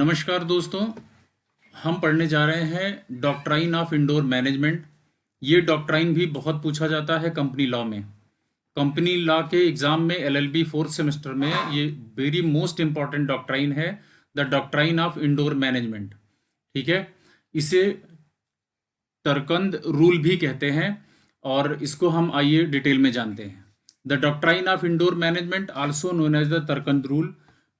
नमस्कार दोस्तों, हम पढ़ने जा रहे हैं डॉक्ट्राइन ऑफ इंडोर मैनेजमेंट। ये डॉक्ट्राइन भी बहुत पूछा जाता है कंपनी लॉ में। कंपनी लॉ के एग्जाम में एलएलबी फोर्थ सेमेस्टर में ये वेरी मोस्ट इंपॉर्टेंट डॉक्ट्राइन है, the doctrine of indoor management. ठीक है, इसे तरकंद रूल भी कहते हैं और इसको हम आइए डिटेल में जानते हैं। The doctrine of indoor management also known as the Turquand rule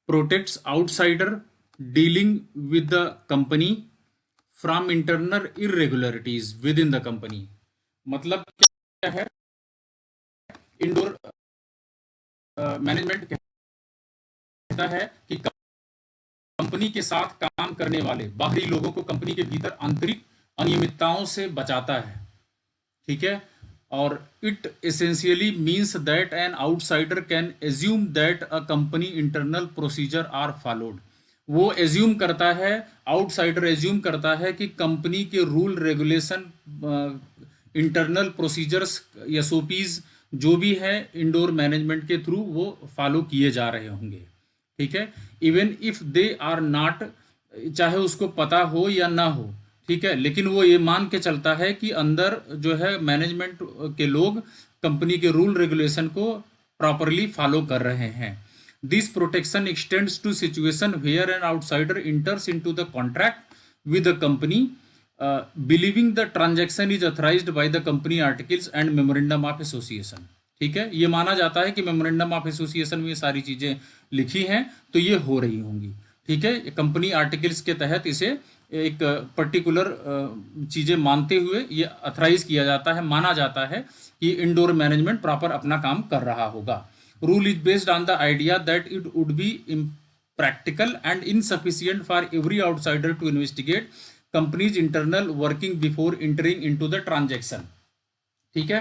protects outsider dealing with the company from internal irregularities within the company। मतलब क्या है? इंडोर मैनेजमेंट कहता है कि कंपनी के साथ काम करने वाले बाहरी लोगों को कंपनी के भीतर आंतरिक अनियमितताओं से बचाता है। ठीक है, और it essentially means that an outsider can assume that a company internal procedure are followed. वो एज्यूम करता है, आउटसाइडर एज्यूम करता है कि कंपनी के rule regulation, internal procedures, SOPs जो भी है इंडोर मैनेजमेंट के थ्रू वो फॉलो किए जा रहे होंगे। ठीक है, even if they are not, चाहे उसको पता हो या ना हो, ठीक है, लेकिन वो ये मान के चलता है कि अंदर जो है मैनेजमेंट के लोग कंपनी के रूल रेगुलेशन को प्रॉपरली फॉलो कर रहे हैं। This protection extends to situation where an outsider enters into the contract with the company, believing the transaction is authorized by the company articles and memorandum of association। ठीक है, ये माना जाता है कि मेमोरेंडम ऑफ एसोसिएशन में ये सारी चीजें लिखी हैं तो ये हो रही होंगी। ठीक है, कंपनी आर्टिकल्स के तहत इसे एक पर्टिकुलर चीजें मानते हुए ये अथराइज किया जाता है, माना जाता है कि इंडोर मैनेजमेंट प्रॉपर अपना काम कर रहा होगा। Rule is based on the idea that it would be impractical and insufficient for every outsider to investigate company's internal working before entering into the transaction। ठीक है,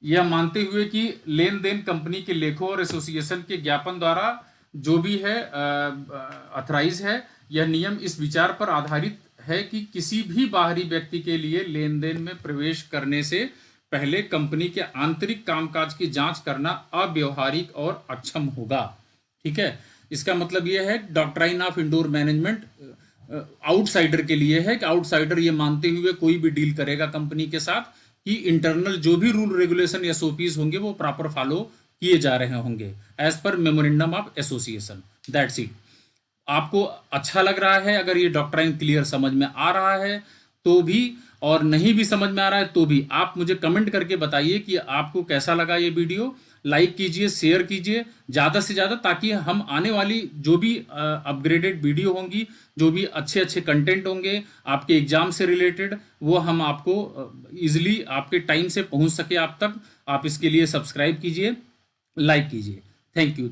यह मानते हुए कि लेन देन कंपनी के लेखों और एसोसिएशन के ज्ञापन द्वारा जो भी है अथराइज है, यह नियम इस विचार पर आधारित है कि किसी भी बाहरी व्यक्ति के लिए लेन देन में प्रवेश करने से पहले कंपनी के आंतरिक कामकाज की जांच करना अव्यवहारिक और अक्षम होगा। ठीक है, इसका मतलब यह है doctrine of indoor management outsider के लिए है कि आउटसाइडर ये मानते हुए कोई भी डील करेगा कंपनी के साथ कि इंटरनल जो भी रूल रेगुलेशन या एसओपीज होंगे वो प्रॉपर फॉलो किए जा रहे होंगे as per memorandum of association. That's it. आपको अच्छा लग रहा है, अगर ये डॉक्ट्राइन क्लियर समझ में आ रहा है तो भी, और नहीं भी समझ में आ रहा है तो भी आप मुझे कमेंट करके बताइए कि आपको कैसा लगा ये वीडियो। लाइक कीजिए, शेयर कीजिए ज़्यादा से ज़्यादा, ताकि हम आने वाली जो भी अपग्रेडेड वीडियो होंगी, जो भी अच्छे अच्छे कंटेंट होंगे आपके एग्जाम से रिलेटेड, वो हम आपको इजीली आपके टाइम से पहुंच सके आप तक। आप इसके लिए सब्सक्राइब कीजिए, लाइक कीजिए। Thank you.